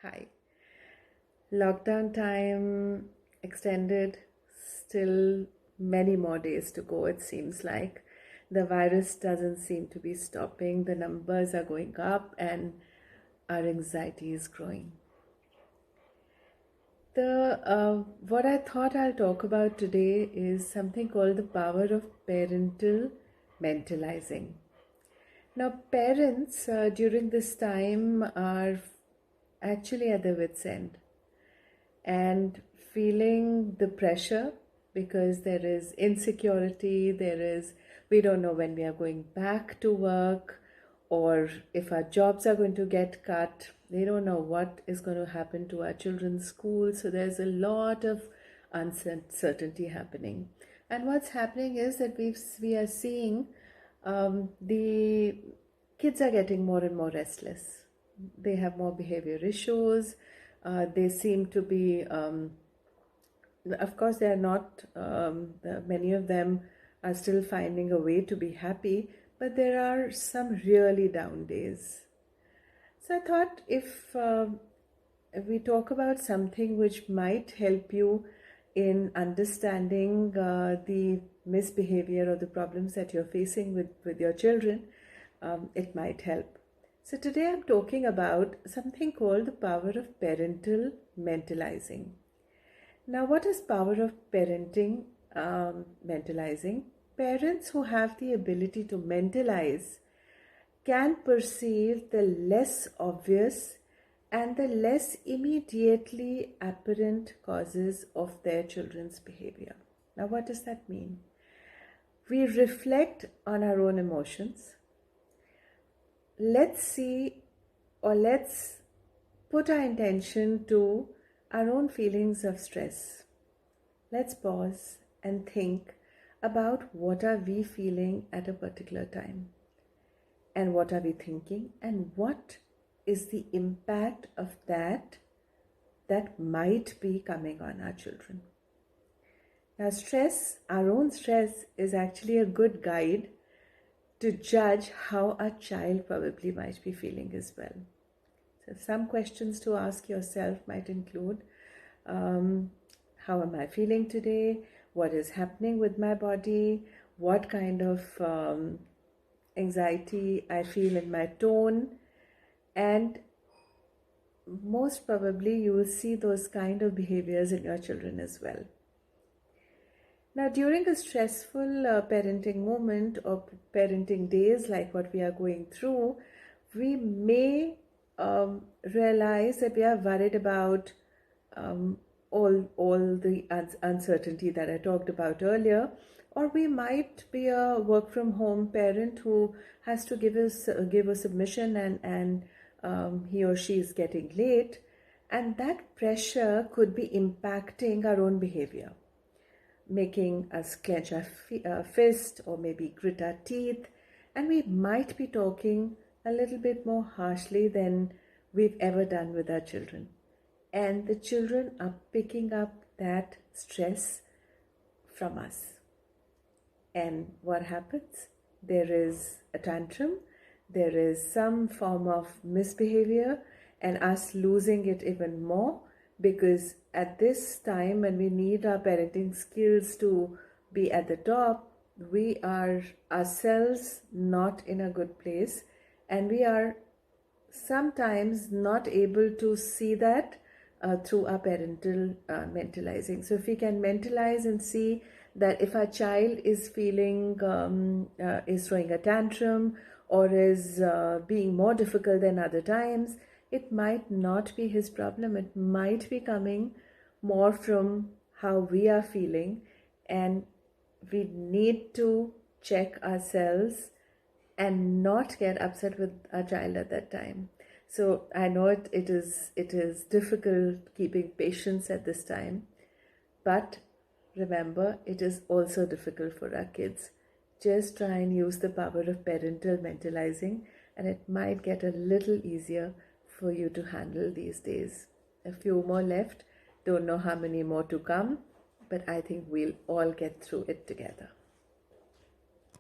Hi. Lockdown time extended, still many more days to go, it seems like. The virus doesn't seem to be stopping, the numbers are going up, and our anxiety is growing. What I thought I'll talk about today is something called the power of parental mentalizing. Now, parents during this time are actually at their wits' end and feeling the pressure because there is insecurity, we don't know when we are going back to work or if our jobs are going to get cut. They don't know what is going to happen to our children's school. So there's a lot of uncertainty happening. And what's happening is that we are seeing the kids are getting more and more restless. They have more behavior issues. They seem to be, of course, they are not, many of them are still finding a way to be happy, but there are some really down days. So I thought if we talk about something which might help you in understanding the misbehavior or the problems that you're facing with your children, it might help. So today I'm talking about something called the power of parental mentalizing. Now, what is power of parenting mentalizing? Parents who have the ability to mentalize can perceive the less obvious and the less immediately apparent causes of their children's behavior. Now, what does that mean? We reflect on our own emotions. Let's put our intention to our own feelings of stress. Let's pause and think about what are we feeling at a particular time, and what are we thinking, and what is the impact of that might be coming on our children. Now, our own stress is actually a good guide to judge how a child probably might be feeling as well. So some questions to ask yourself might include, how am I feeling today? What is happening with my body? What kind of anxiety I feel in my tone? And most probably you will see those kind of behaviors in your children as well. Now, during a stressful parenting moment or parenting days like what we are going through, we may realize that we are worried about all the uncertainty that I talked about earlier, or we might be a work from home parent who has to give a submission and he or she is getting late, and that pressure could be impacting our own behavior, making us clench our fist or maybe grit our teeth, and we might be talking a little bit more harshly than we've ever done with our children. And the children are picking up that stress from us. And what happens? There is a tantrum, there is some form of misbehavior, and us losing it even more, because at this time when we need our parenting skills to be at the top, we are ourselves not in a good place, and we are sometimes not able to see that through our parental mentalizing. So if we can mentalize and see that if our child is feeling, is throwing a tantrum or is being more difficult than other times, it might not be his problem. It might be coming more from how we are feeling, and we need to check ourselves and not get upset with our child at that time. So I know it is difficult keeping patience at this time, but remember, it is also difficult for our kids. Just try and use the power of parental mentalizing, and it might get a little easier for you to handle these days. A few more left, don't know how many more to come, but I think we'll all get through it together.